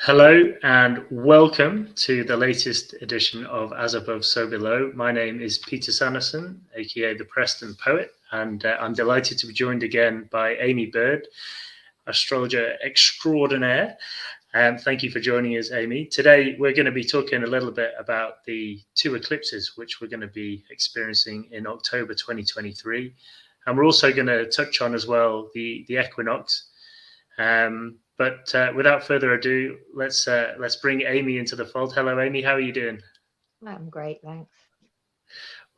Hello and welcome to the latest edition of As Above, So Below. My name is Peter Sanderson, aka the Preston Poet, and I'm delighted to be joined again by Amy Bird, astrologer extraordinaire. Thank you for joining us, Amy. Today we're going to be talking a little bit about the two eclipses which we're going to be experiencing in October 2023, and we're also going to touch on as well the equinox. But without further ado, let's bring Amy into the fold. Hello, Amy. How are you doing? I'm great, thanks.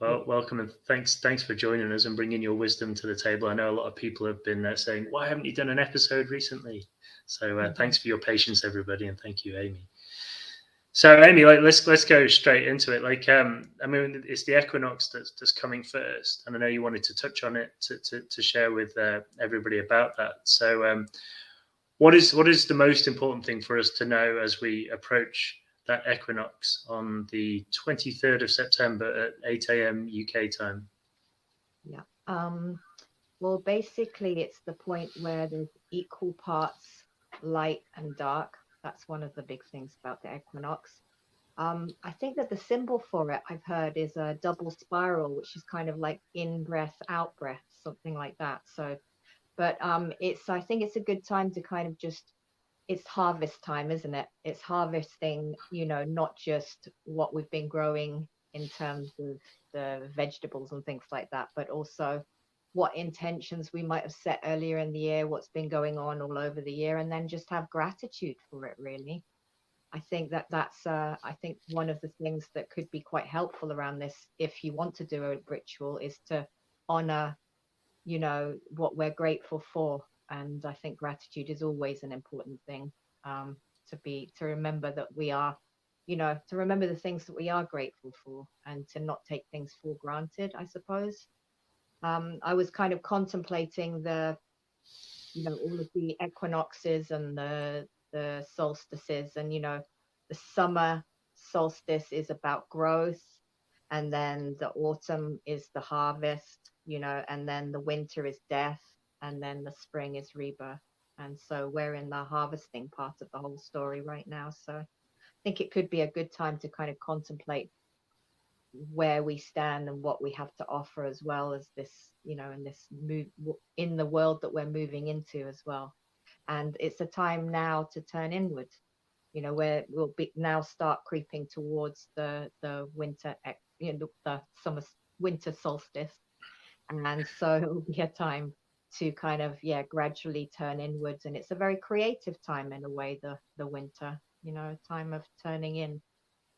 Well, welcome and thanks for joining us and bringing your wisdom to the table. I know a lot of people have been saying, "Why haven't you done an episode recently?" So thanks for your patience, everybody, and thank you, Amy. So, Amy, let's go straight into it. I mean, it's the equinox that's coming first, and I know you wanted to touch on it to share with everybody about that. So, what is the most important thing for us to know as we approach that equinox on the 23rd of September at 8 a.m. UK time? Yeah. Well, basically, it's the point where there's equal parts light and dark. That's one of the big things about the equinox. I think that the symbol for it I've heard is a double spiral, which is kind of like in breath, out breath, something like that. So, but I think it's a good time to kind of just, it's harvest time, isn't it? It's harvesting, not just what we've been growing in terms of the vegetables and things like that, but also what intentions we might have set earlier in the year, what's been going on all over the year, and then just have gratitude for it, really. I think I think one of the things that could be quite helpful around this, if you want to do a ritual, is to honor, what we're grateful for. And I think gratitude is always an important thing, to remember that we are, to remember the things that we are grateful for and to not take things for granted, I suppose. I was kind of contemplating all of the equinoxes and the solstices, and the summer solstice is about growth, and then the autumn is the harvest, and then the winter is death, and then the spring is rebirth. And so we're in the harvesting part of the whole story right now. So I think it could be a good time to kind of contemplate where we stand and what we have to offer, as well as this, in this move in the world that we're moving into as well. And it's a time now to turn inward, where we'll be now start creeping towards the the summer winter solstice. And so it'll be a time to kind of, yeah, gradually turn inwards. And it's a very creative time in a way, the winter, a time of turning in.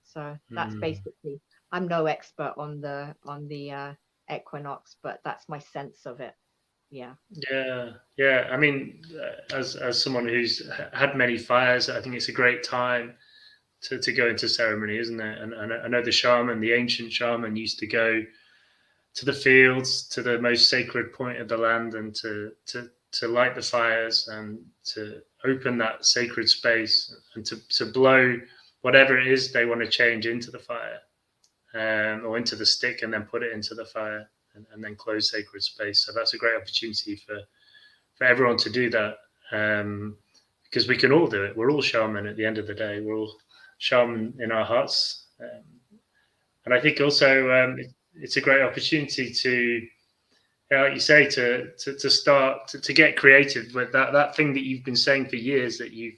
So that's Mm. basically, I'm no expert on the equinox, but that's my sense of it. Yeah. Yeah, yeah. I mean, as someone who's had many fires, I think it's a great time to go into ceremony, isn't it? And I know the ancient shaman, used to go to the fields, to the most sacred point of the land, and to light the fires and to open that sacred space and to blow whatever it is they want to change into the fire, or into the stick, and then put it into the fire, and then close sacred space. So that's a great opportunity for everyone to do that, because we can all do it. We're all shaman at the end of the day. We're all shaman in our hearts. And I think also, it's a great opportunity to, like you say, to start to get creative with that thing that you've been saying for years that you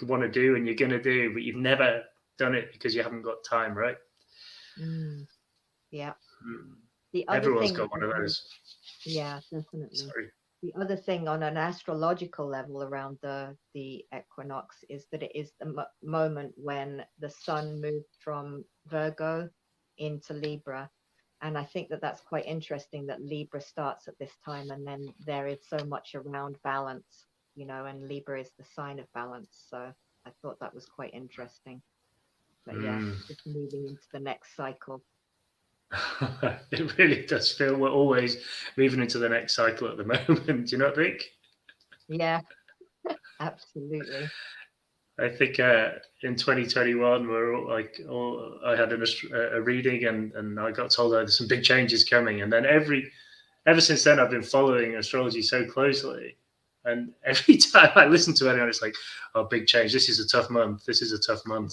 want to do and you're going to do, but you've never done it because you haven't got time, right? Mm, yeah. Mm. The other Everyone's thing, got one of those. yeah, definitely. Sorry. The other thing on an astrological level around the equinox is that it is the moment when the sun moved from Virgo into Libra. And I think that that's quite interesting that Libra starts at this time, and then there is so much around balance, and Libra is the sign of balance. So I thought that was quite interesting. But yeah, Mm. just moving into the next cycle. It really does feel we're always moving into the next cycle at the moment. Do you not think? Yeah, absolutely. I think in 2021 I had a reading, and I got told there's some big changes coming, and then ever since then I've been following astrology so closely, And every time I listen to anyone, it's like, oh, big change. This is a tough month. This is a tough month.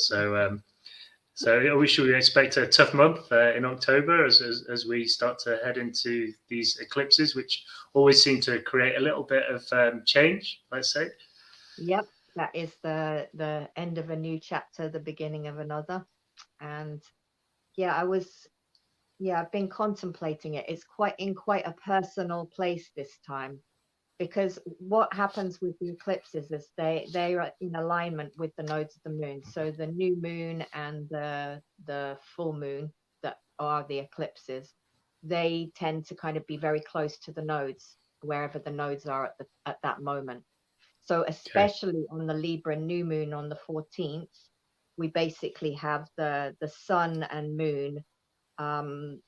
So we should expect a tough month in October as we start to head into these eclipses, which always seem to create a little bit of change, let's say. Yep, that is the end of a new chapter, the beginning of another. And yeah, I've been contemplating it. It's quite a personal place this time, because what happens with the eclipses is they are in alignment with the nodes of the moon. So the new moon and the full moon that are the eclipses, they tend to kind of be very close to the nodes, wherever the nodes are at that moment. So Okay. especially on the Libra new moon on the 14th, we basically have the sun and moon um,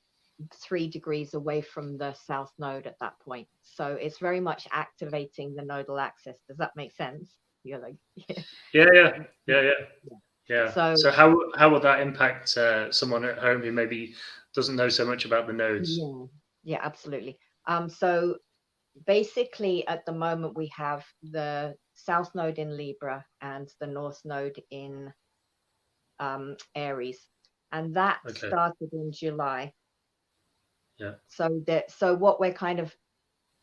3 degrees away from the south node at that point. So it's very much activating the nodal axis. Does that make sense? You're like, yeah. Yeah. Yeah. So So how will that impact someone at home who maybe doesn't know so much about the nodes? yeah, yeah, absolutely. So basically at the moment we have the south node in Libra and the north node in Aries, and that Okay. started in July. Yeah. So what we're kind of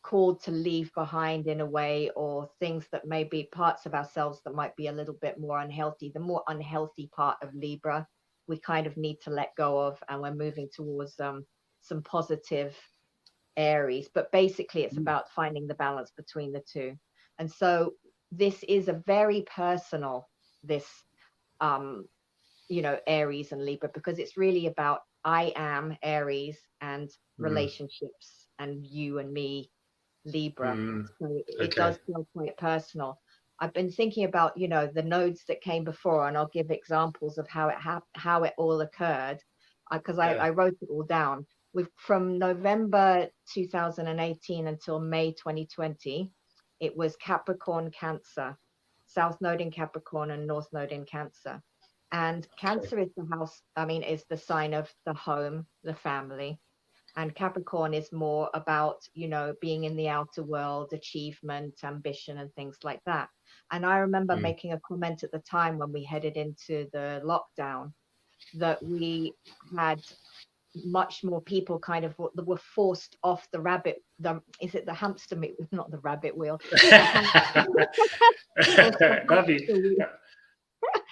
called to leave behind in a way, or things that may be parts of ourselves that might be a little bit more unhealthy, the more unhealthy part of Libra we kind of need to let go of, and we're moving towards some positive Aries. But basically it's about finding the balance between the two. And so this is a very personal, this um Aries and Libra, because it's really about I am Aries and Mm. relationships, and you and me, Libra. Mm. So it Okay. does feel quite personal. I've been thinking about, the nodes that came before, and I'll give examples of how it all occurred, because Yeah. I wrote it all down. From November 2018 until May 2020, it was Capricorn, Cancer, South Node in Capricorn and North Node in Cancer. And Okay. Cancer is the house, is the sign of the home, the family. And Capricorn is more about, being in the outer world, achievement, ambition, and things like that. And I remember Mm. making a comment at the time when we headed into the lockdown, that we had much more people kind of that were forced off the rabbit, is it the hamster wheel? Not the rabbit wheel, the off the That'd be hamster wheel.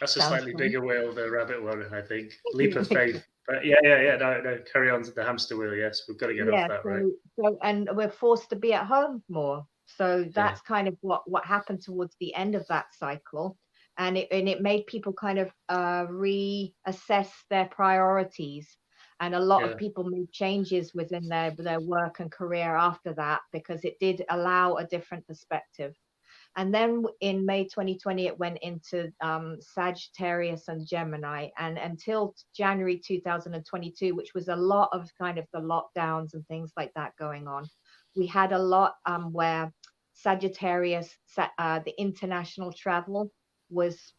that's a Sounds slightly fun. bigger wheel than a rabbit one, I think. Leap of Yeah. faith. But yeah. No. Carry on to the hamster wheel. Yes, we've got to get off Yeah, that, right? so and we're forced to be at home more. So Yeah. that's kind of what happened towards the end of that cycle. And it made people kind of reassess their priorities. And a lot of Yeah. people made changes within their work and career after that, because it did allow a different perspective. And then in May 2020, it went into Sagittarius and Gemini. And until January 2022, which was a lot of kind of the lockdowns and things like that going on, we had a lot where Sagittarius, the international travel was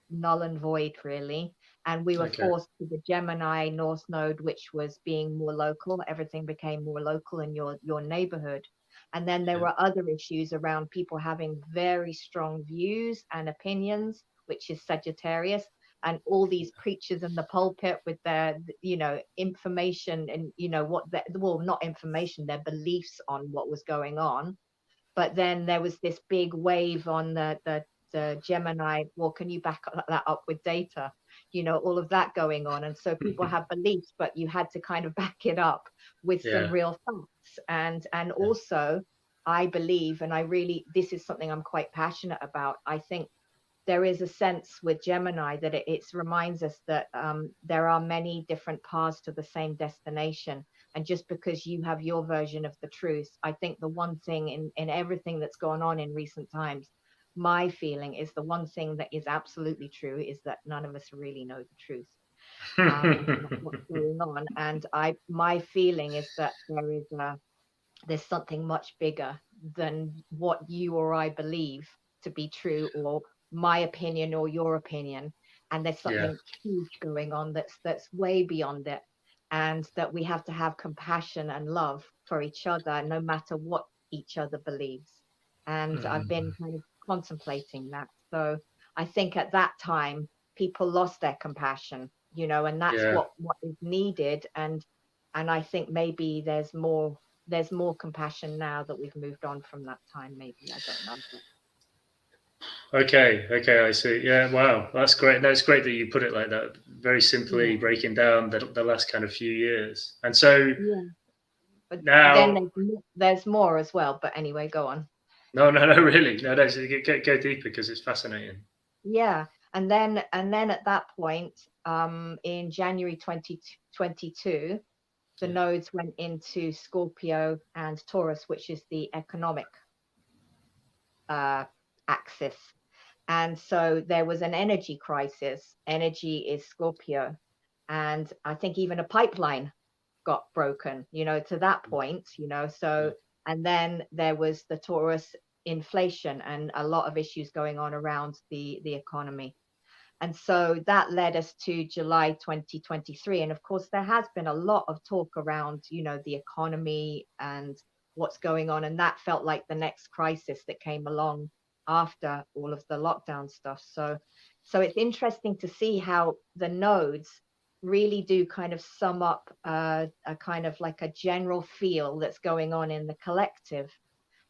null and void, really. And we were Okay. forced to the Gemini North Node, which was being more local. Everything became more local in your neighborhood. And then there Yeah. were other issues around people having very strong views and opinions, which is Sagittarius, and all these preachers in the pulpit with their, information, and what well, not information, their beliefs on what was going on. But then there was this big wave on the Gemini. Well, can you back that up with data? All of that going on. And so people have beliefs, but you had to kind of back it up with some Yeah. real facts. And Yeah. also, I believe, and this is something I'm quite passionate about. I think there is a sense with Gemini that it reminds us that there are many different paths to the same destination. And just because you have your version of the truth, I think the one thing in everything that's gone on in recent times, my feeling is the one thing that is absolutely true is that none of us really know the truth about what's going on. And my feeling is that there's something much bigger than what you or I believe to be true, or my opinion or your opinion. And there's Yeah. something huge going on that's way beyond it. And that we have to have compassion and love for each other, no matter what each other believes. And I've been kind of contemplating that. So I think at that time people lost their compassion, and that's Yeah. what is needed. And I think maybe there's more compassion now that we've moved on from that time. Maybe, I don't know. Okay, I see. Yeah, wow, that's great. No, it's great that you put it like that, very simply Yeah, breaking down the last kind of few years. And so yeah. But then now, there's more as well. But anyway, go on. no, really, no, so go deeper because it's fascinating. Yeah, and then at that point, in January 2022, the Yeah, nodes went into Scorpio and Taurus, which is the economic axis. And so there was an energy crisis. Energy is Scorpio. And I think even a pipeline got broken, to that point, yeah, so, and then there was the Taurus inflation and a lot of issues going on around the economy. And so that led us to July 2023. And of course, there has been a lot of talk around, the economy and what's going on. And that felt like the next crisis that came along after all of the lockdown stuff. So it's interesting to see how the nodes really do kind of sum up a kind of like a general feel that's going on in the collective.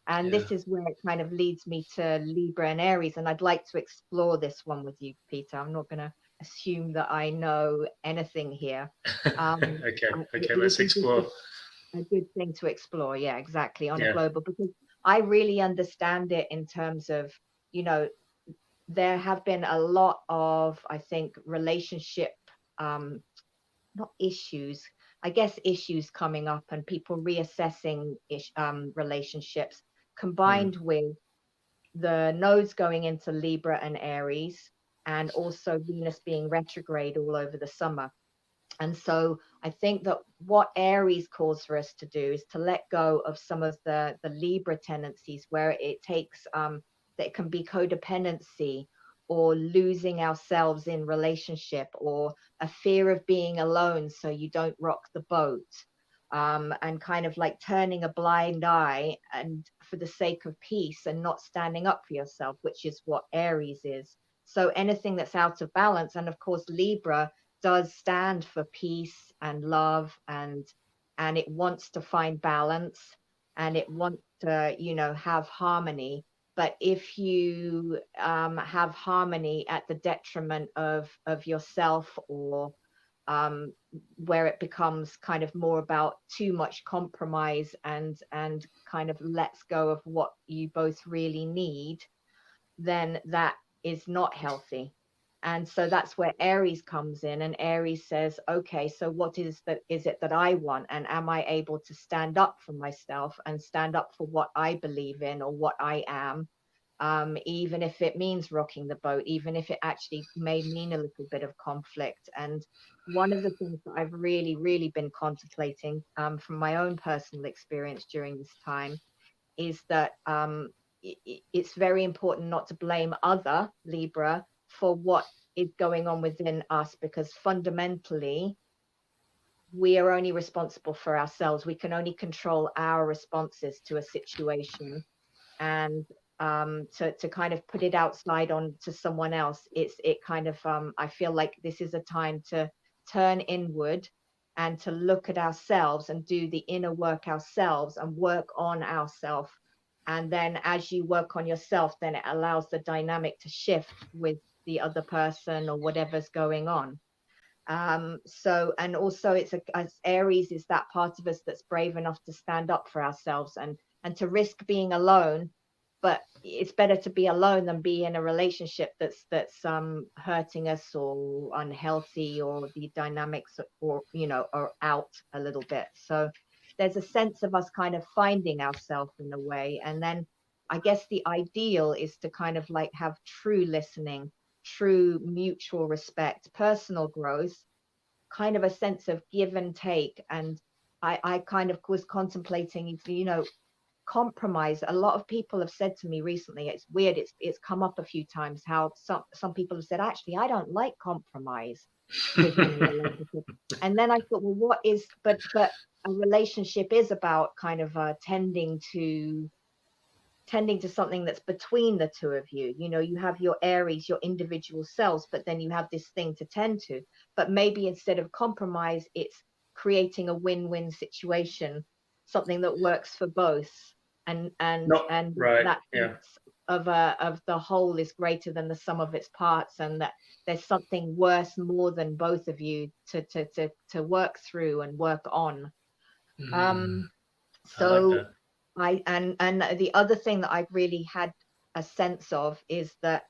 And yeah. this is where it kind of leads me to Libra and Aries. And I'd like to explore this one with you, Peter. I'm not going to assume that I know anything here. It would Let's be just explore. a good thing to explore. Yeah, exactly. On a Yeah, global, because I really understand it in terms of, you know, there have been a lot of, I think, relationship, um, not issues, I guess issues coming up and people reassessing relationships mm, combined with the nodes going into Libra and Aries, and also Venus being retrograde all over the summer. And so I think that what Aries calls for us to do is to let go of some of the Libra tendencies where it takes that it can be codependency or losing ourselves in relationship or a fear of being alone so you don't rock the boat, and kind of like turning a blind eye and for the sake of peace and not standing up for yourself, which is what Aries is. So anything that's out of balance, and of course Libra does stand for peace and love, and it wants to find balance, and it wants to have harmony. But if you have harmony at the detriment of yourself, or where it becomes kind of more about too much compromise and kind of lets go of what you both really need, then that is not healthy. And so that's where Aries comes in, and Aries says, okay, so what is it that I want, and am I able to stand up for myself and stand up for what I believe in or what I am, even if it means rocking the boat, even if it actually may mean a little bit of conflict. And one of the things that I've really, really been contemplating, from my own personal experience during this time, is that it's very important not to blame other Libra for what is going on within us, because fundamentally we are only responsible for ourselves. We can only control our responses to a situation. And to kind of put it outside on to someone else, it kind of I feel like this is a time to turn inward and to look at ourselves and do the inner work ourselves and work on ourselves. And then as you work on yourself, then it allows the dynamic to shift with the other person or whatever's going on. So, and also as Aries is that part of us that's brave enough to stand up for ourselves and to risk being alone. But it's better to be alone than be in a relationship that's hurting us or unhealthy, or the dynamics, or are out a little bit. So there's a sense of us kind of finding ourselves in a way. And then I guess the ideal is to kind of like have true listening, true mutual respect, personal growth, kind of a sense of give and take. And I kind of was contemplating, compromise. A lot of people have said to me recently, it's weird, it's come up a few times, how some people have said, actually, I don't like compromise within a relationship. And then I thought, well, what is, but a relationship is about kind of tending to tending to something that's between the two of you. You know, you have your Aries, your individual selves, but then you have this thing to tend to. But maybe instead of compromise, it's creating a win-win situation, something that works for both. And Not right. that Yeah. of the whole is greater than the sum of its parts, and that there's something worth more than both of you to work through and work on. I like So that. and the other thing that I've really had a sense of is that,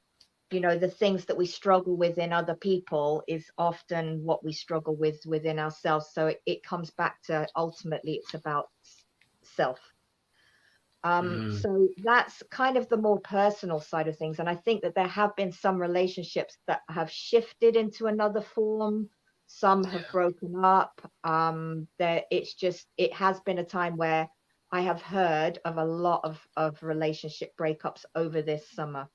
you know, the things that we struggle with in other people is often what we struggle with within ourselves. So it comes back to, ultimately, it's about self. So that's kind of the more personal side of things. And I think that there have been some relationships that have shifted into another form. Some have broken up. It has been a time where I have heard of a lot of relationship breakups over this summer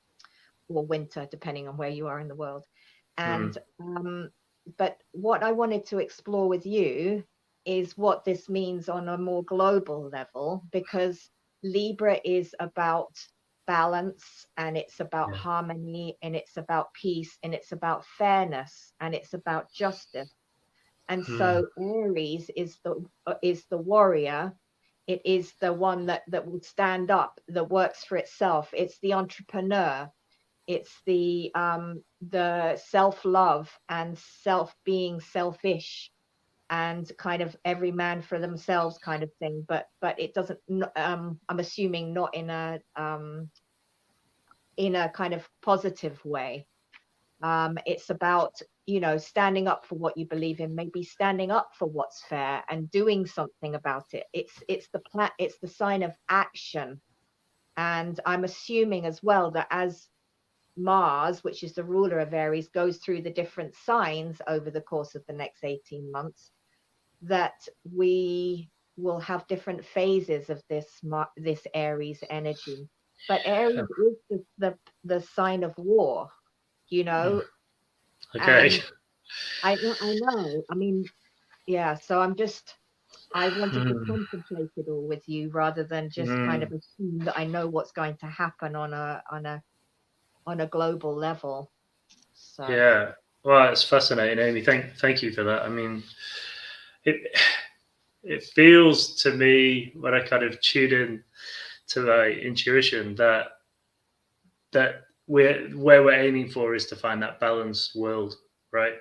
or winter, depending on where you are in the world. And but what I wanted to explore with you is what this means on a more global level, because Libra is about balance, and it's about harmony, and it's about peace, and it's about fairness, and it's about justice. And so Aries is the warrior. It is the one that will stand up, that works for itself. It's the entrepreneur. It's the self-love and being selfish, and kind of every man for themselves kind of thing. But it doesn't. I'm assuming not in a kind of positive way. It's about, you know, standing up for what you believe in, maybe standing up for what's fair and doing something about it. It's the sign of action. And I'm assuming as well that as Mars, which is the ruler of Aries, goes through the different signs over the course of the next 18 months, that we will have different phases of this Aries energy. But Aries is the sign of war, you know. Okay. And I know, I mean, yeah, so I wanted to contemplate it all with you, rather than just kind of assume that I know what's going to happen on a global level. So Yeah. Well, it's fascinating, Amy. Thank you for that. I mean, it it feels to me, when I kind of tune in to my intuition, that where we're aiming for is to find that balanced world, right?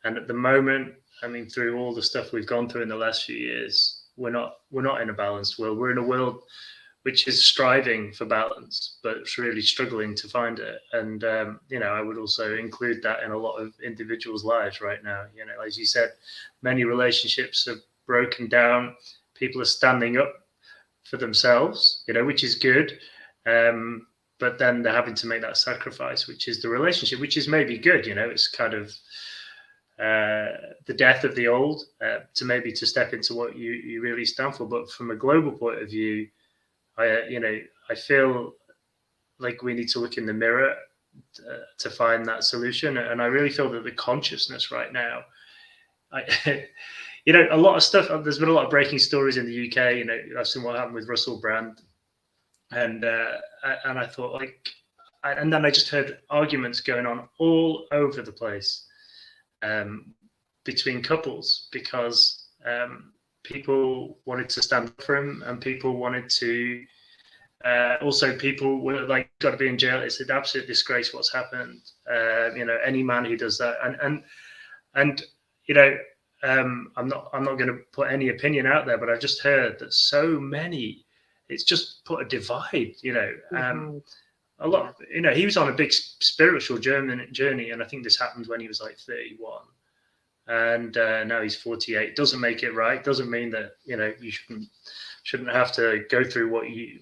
And at the moment, I mean, through all the stuff we've gone through in the last few years, we're not in a balanced world. We're in a world which is striving for balance, but it's really struggling to find it. And you know, I would also include that in a lot of individuals' lives right now. You know, as you said, many relationships have broken down. People are standing up for themselves, you know, which is good. But then they're having to make that sacrifice, which is the relationship, which is maybe good. You know, it's kind of the death of the old, to step into what you really stand for. But from a global point of view, I feel like we need to look in the mirror to find that solution. And I really feel that the consciousness right now, you know, a lot of stuff. There's been a lot of breaking stories in the UK. You know, I've seen what happened with Russell Brand, and I thought, like, and then I just heard arguments going on all over the place between couples, because people wanted to stand up for him, and people wanted to. Also, people were like, "Got to be in jail. It's an absolute disgrace what's happened." You know, any man who does that, and you know, I'm not going to put any opinion out there, but I've just heard that so many. It's just put a divide. You know, a lot. You know, he was on a big spiritual journey, and I think this happened when he was like 31. And now he's 48. Doesn't make it right. Doesn't mean that, you know, you shouldn't have to go through what you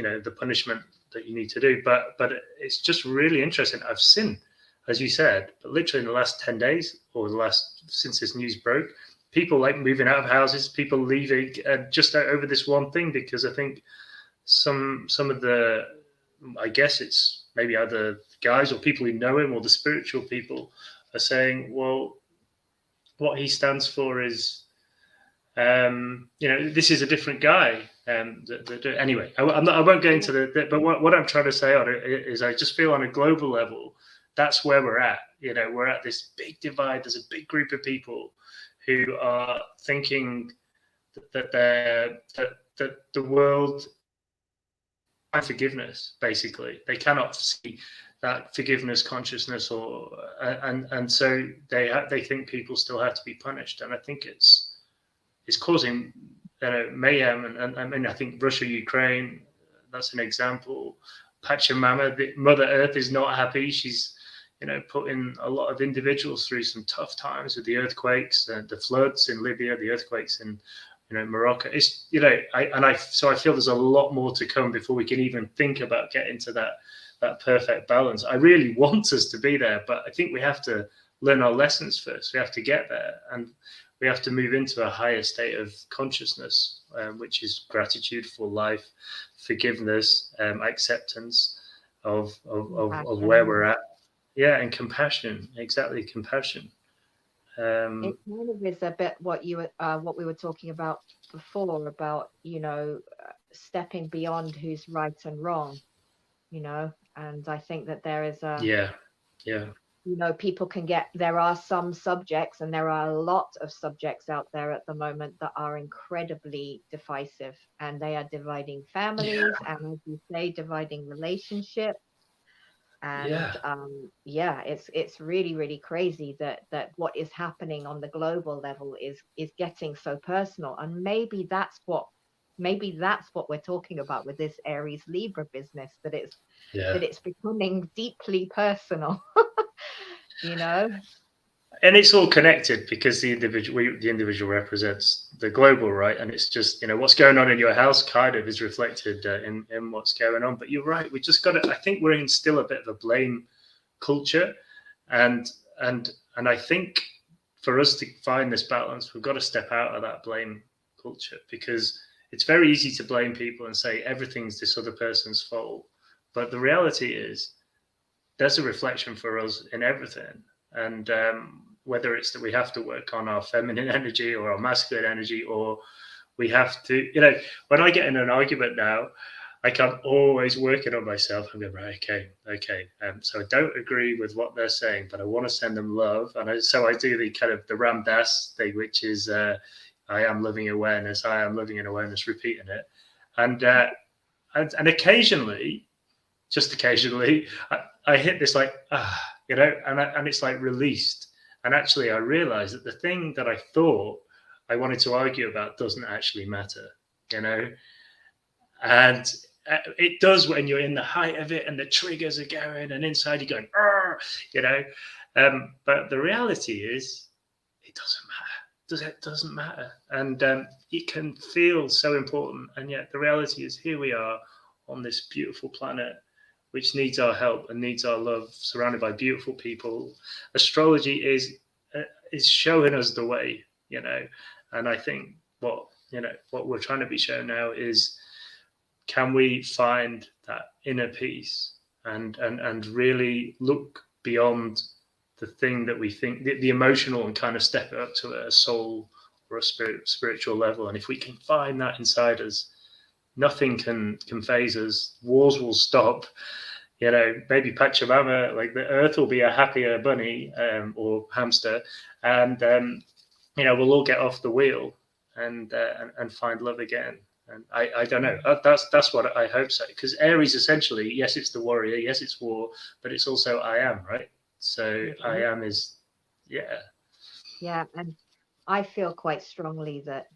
know, the punishment that you need to do. But it's just really interesting. I've seen, as you said, but literally in the last 10 days, or since this news broke, people like moving out of houses, people leaving just over this one thing, because I think some of the, I guess it's maybe either guys or people who know him or the spiritual people are saying, well, what he stands for is, you know, this is a different guy. Anyway, I won't go into but what I'm trying to say on it is I just feel on a global level, that's where we're at. You know, we're at this big divide. There's a big group of people who are thinking that the world and forgiveness, basically. They cannot see that forgiveness consciousness, or and so they think people still have to be punished, and I think it's causing mayhem. And I mean, I think Russia, Ukraine, that's an example. Pachamama, the Mother Earth is not happy. She's putting a lot of individuals through some tough times with the earthquakes, the floods in Libya, the earthquakes in Morocco. It's so I feel there's a lot more to come before we can even think about getting to that perfect balance. I really want us to be there, but I think we have to learn our lessons first. We have to get there, and we have to move into a higher state of consciousness, which is gratitude for life, forgiveness, acceptance of where we're at. Yeah, and compassion. Exactly, compassion. It kind of is a bit what we were talking about before, about stepping beyond who's right and wrong, and I think that there is yeah people there are some subjects, and there are a lot of subjects out there at the moment that are incredibly divisive, and they are dividing families, and as you say, dividing relationships. And it's really, really crazy that what is happening on the global level is getting so personal. And maybe that's what we're talking about with this Aries Libra business, that it's becoming deeply personal. And it's all connected because the individual represents the global, right? And it's just what's going on in your house kind of is reflected in what's going on. But you're right, we just got to. I think we're in still a bit of a blame culture, and I think for us to find this balance, we've got to step out of that blame culture, because it's very easy to blame people and say everything's this other person's fault. But the reality is, there's a reflection for us in everything. And whether it's that we have to work on our feminine energy or our masculine energy, or we have to, when I get in an argument now, I'm always working on myself. I'm going, right, okay. So I don't agree with what they're saying, but I want to send them love. And so I do the kind of the Ram Dass thing, which is I am loving awareness, I am living in awareness, repeating it. And occasionally, just occasionally, I hit this like, and it's like released. And actually, I realized that the thing that I thought I wanted to argue about doesn't actually matter, and it does when you're in the height of it and the triggers are going and inside you're going, but the reality is it doesn't matter. It doesn't matter. And it can feel so important. And yet the reality is, here we are on this beautiful planet, which needs our help and needs our love, surrounded by beautiful people. Astrology is showing us the way, and I think what we're trying to be shown now is, can we find that inner peace and really look beyond the thing that we think, the emotional, and kind of step it up to a soul or a spiritual level. And if we can find that inside us, nothing can phase us. Wars will stop. Maybe Pachamama, like the earth, will be a happier bunny or hamster, and we'll all get off the wheel and find love again. And I don't know. That's what I hope so. Because Aries, essentially, yes, it's the warrior, yes, it's war, but it's also I am, right? So I am is, yeah. And I feel quite strongly that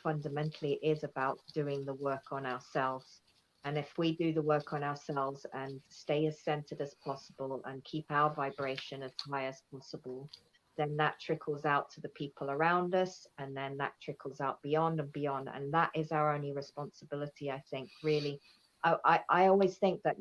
fundamentally it is about doing the work on ourselves. And if we do the work on ourselves and stay as centered as possible and keep our vibration as high as possible, then that trickles out to the people around us, and then that trickles out beyond and beyond. And that is our only responsibility, I think, really. I always think that,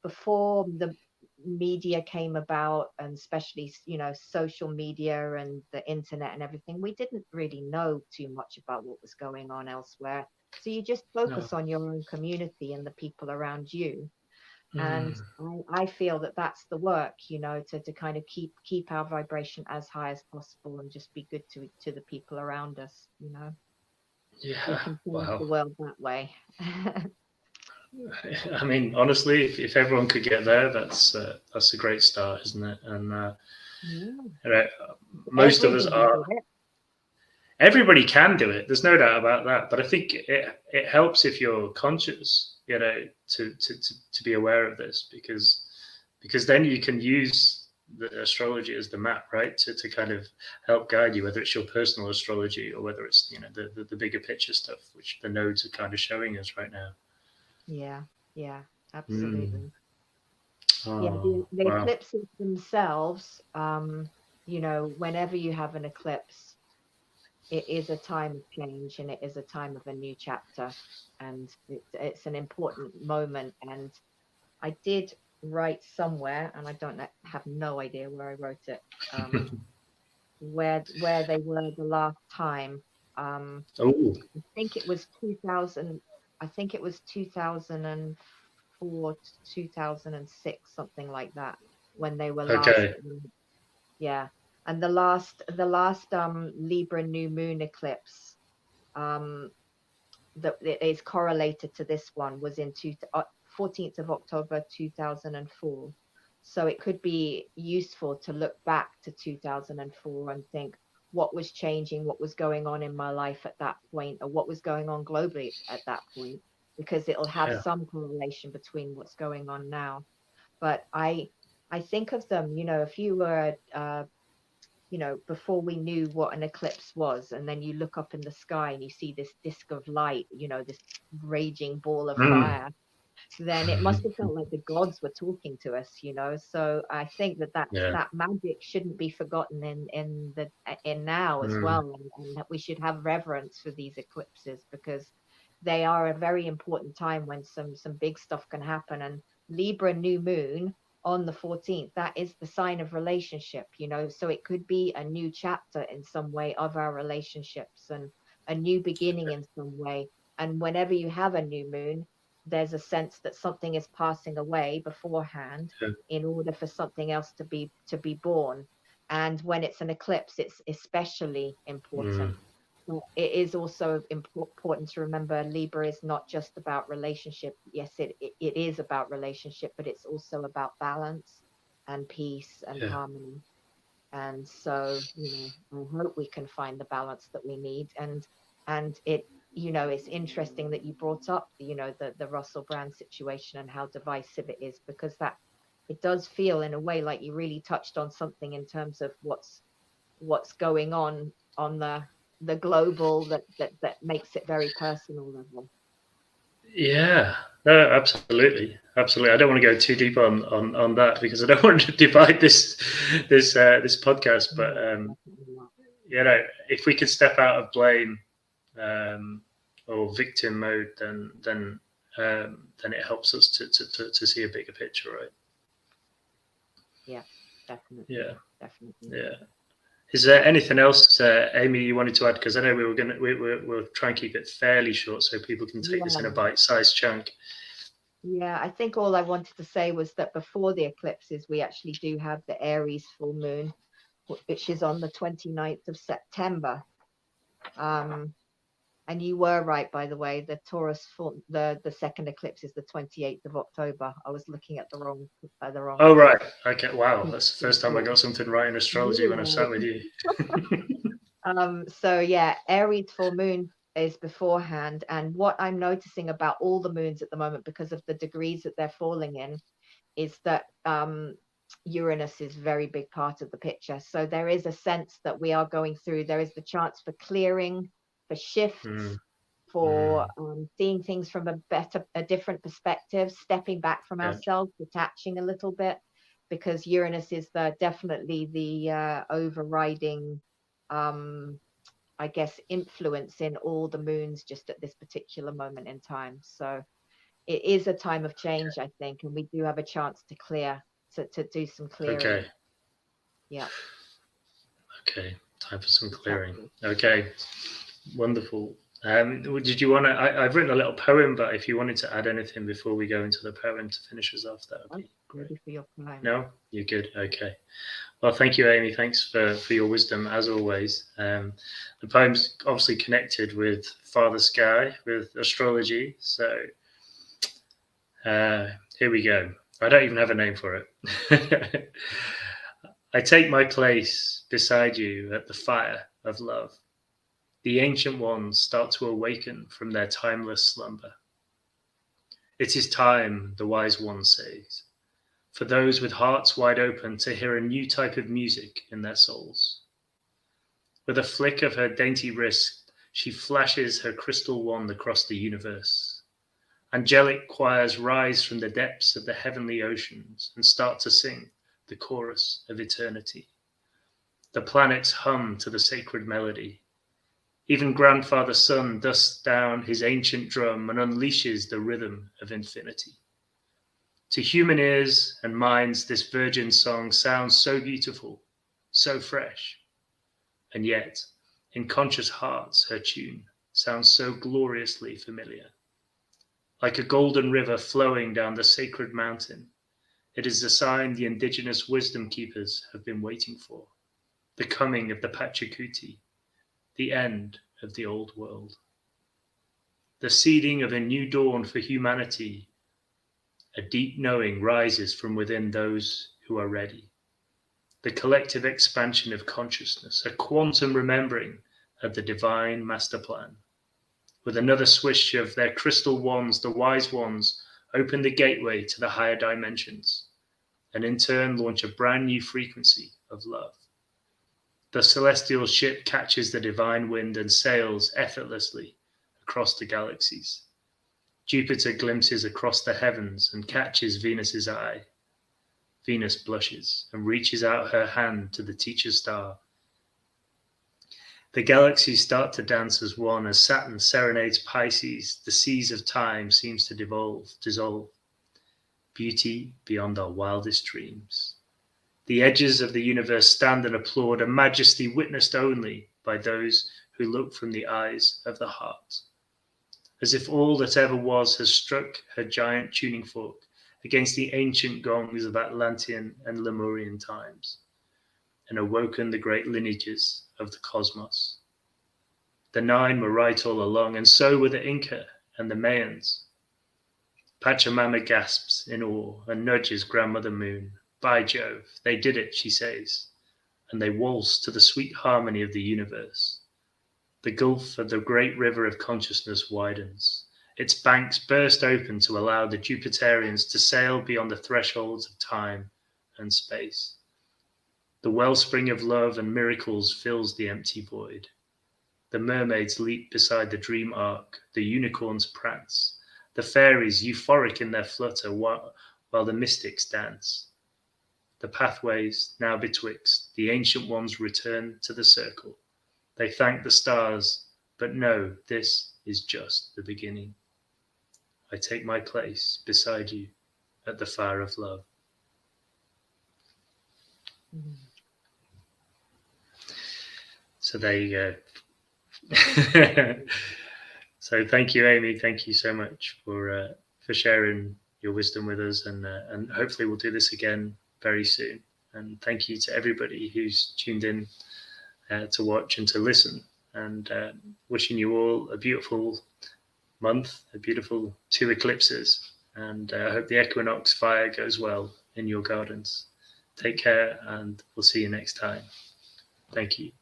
before the media came about, and especially social media and the internet and everything, we didn't really know too much about what was going on elsewhere. So you just focus on your own community and the people around you. And I feel that that's the work, to kind of keep our vibration as high as possible and just be good to the people around us. We Yeah. can change the Wow. world that way. I mean, honestly, if everyone could get there, that's a great start, isn't it? And Yeah. you know, most of us Everybody are. did it. Everybody can do it. There's no doubt about that. But I think it helps if you're conscious, to be aware of this, because then you can use the astrology as the map, right? To kind of help guide you, whether it's your personal astrology or whether it's the bigger picture stuff, which the nodes are kind of showing us right now. Yeah, yeah, Mm. absolutely. Yeah, Oh, the wow. eclipses themselves, whenever you have an eclipse, it is a time of change and it is a time of a new chapter. And it's an important moment. And I did write somewhere, and I don't know, have no idea where I wrote it, where they were the last time. Oh, I think it was 2000. I think it was 2004 to 2006, something like that, when they were last. okay. Yeah, and the last Libra new moon eclipse um, that is correlated to this one was in 14th of October 2004. So it could be useful to look back to 2004 and think what was changing, what was going on in my life at that point, or what was going on globally at that point, because it'll have Yeah. some correlation between what's going on now. But I think of them, if you were before we knew what an eclipse was, and then you look up in the sky and you see this disk of light, this raging ball of Mm. fire, then it must have felt like the gods were talking to us. So I think Yeah. that magic shouldn't be forgotten in now as Mm. well, and that we should have reverence for these eclipses, because they are a very important time when some big stuff can happen. And Libra new moon on the 14th, that is the sign of relationship, so it could be a new chapter in some way of our relationships, and a new beginning in some way. And whenever you have a new moon, there's a sense that something is passing away beforehand Yeah. in order for something else to be born. And when it's an eclipse, it's especially important. Mm. But it is also important to remember Libra is not just about relationship. Yes, it is about relationship, but it's also about balance and peace and Yeah. harmony. And so, I hope we can find the balance that we need. And it's interesting that you brought up, the Russell Brand situation and how divisive it is, because that it does feel in a way like you really touched on something in terms of what's going on the global, that makes it very personal level. Yeah, no, absolutely, absolutely. I don't want to go too deep on that because I don't want to divide this podcast. But No, definitely not. if we could step out of blame um, or victim mode, then it helps us to see a bigger picture, right? Yeah, definitely, Yeah, definitely. yeah. Is there anything else, Amy, you wanted to add? Because I know we'll try and keep it fairly short so people can take this in a Yeah. bite-sized chunk. Yeah, I think all I wanted to say was that before the eclipses, we actually do have the Aries full moon, which is on the 29th of September. Um, and you were right, by the way, the Taurus full, the second eclipse is the 28th of October. I was looking at the wrong. Oh, right. Okay. Wow. That's the first time I Yeah, got something right in astrology when I've really sat with you. right. So yeah, Aries full moon is beforehand. And what I'm noticing about all the moons at the moment, because of the degrees that they're falling in, is that Uranus is a very big part of the picture. So there is a sense that we are going through, there is the chance for clearing, for shifts, Mm, for mm, seeing things from a different perspective, stepping back from yeah. ourselves, detaching a little bit, because Uranus is definitely the overriding, um, I guess, influence in all the moons just at this particular moment in time. So it is a time of change, I think, and we do have a chance to to do some clearing. Okay. Yeah, Okay. Time for some clearing. exactly. Okay. Wonderful. Did you want to? I've written a little poem, but if you wanted to add anything before we go into the poem to finish us off, that would be great. Ready for your poem. No, you're good. Okay. Well, thank you, Amy. Thanks for your wisdom as always. The poem's obviously connected with Father Sky, with astrology. So here we go. I don't even have a name for it. I take my place beside you at the fire of love. The ancient ones start to awaken from their timeless slumber. It is time, the wise one says, for those with hearts wide open to hear a new type of music in their souls. With a flick of her dainty wrist, she flashes her crystal wand across the universe. Angelic choirs rise from the depths of the heavenly oceans and start to sing the chorus of eternity. The planets hum to the sacred melody. Even Grandfather Sun dusts down his ancient drum and unleashes the rhythm of infinity. To human ears and minds, this virgin song sounds so beautiful, so fresh. And yet, in conscious hearts, her tune sounds so gloriously familiar. Like a golden river flowing down the sacred mountain, it is the sign the indigenous wisdom keepers have been waiting for. The coming of the Pachacuti, the end of the old world. The seeding of a new dawn for humanity. A deep knowing rises from within those who are ready. The collective expansion of consciousness, a quantum remembering of the divine master plan. With another swish of their crystal wands, the wise ones open the gateway to the higher dimensions, and in turn launch a brand new frequency of love. The celestial ship catches the divine wind and sails effortlessly across the galaxies. Jupiter glimpses across the heavens and catches Venus's eye. Venus blushes and reaches out her hand to the teacher star. The galaxies start to dance as one as Saturn serenades Pisces. The seas of time seems to dissolve. Beauty beyond our wildest dreams. The edges of the universe stand and applaud, a majesty witnessed only by those who look from the eyes of the heart. As if all that ever was has struck her giant tuning fork against the ancient gongs of Atlantean and Lemurian times, and awoken the great lineages of the cosmos. The nine were right all along, and so were the Inca and the Mayans. Pachamama gasps in awe and nudges Grandmother Moon. By Jove, they did it, she says, and they waltz to the sweet harmony of the universe. The gulf of the great river of consciousness widens. Its banks burst open to allow the Jupiterians to sail beyond the thresholds of time and space. The wellspring of love and miracles fills the empty void. The mermaids leap beside the dream ark, the unicorns prance, the fairies euphoric in their flutter while the mystics dance. The pathways now betwixt the ancient ones return to the circle. They thank the stars, but know this is just the beginning. I take my place beside you at the fire of love. So there you go. So thank you, Amy. Thank you so much for sharing your wisdom with us, and hopefully we'll do this again very soon. And thank you to everybody who's tuned in to watch and to listen. And wishing you all a beautiful month, a beautiful 2 eclipses. And I hope the Equinox fire goes well in your gardens. Take care, and we'll see you next time. Thank you.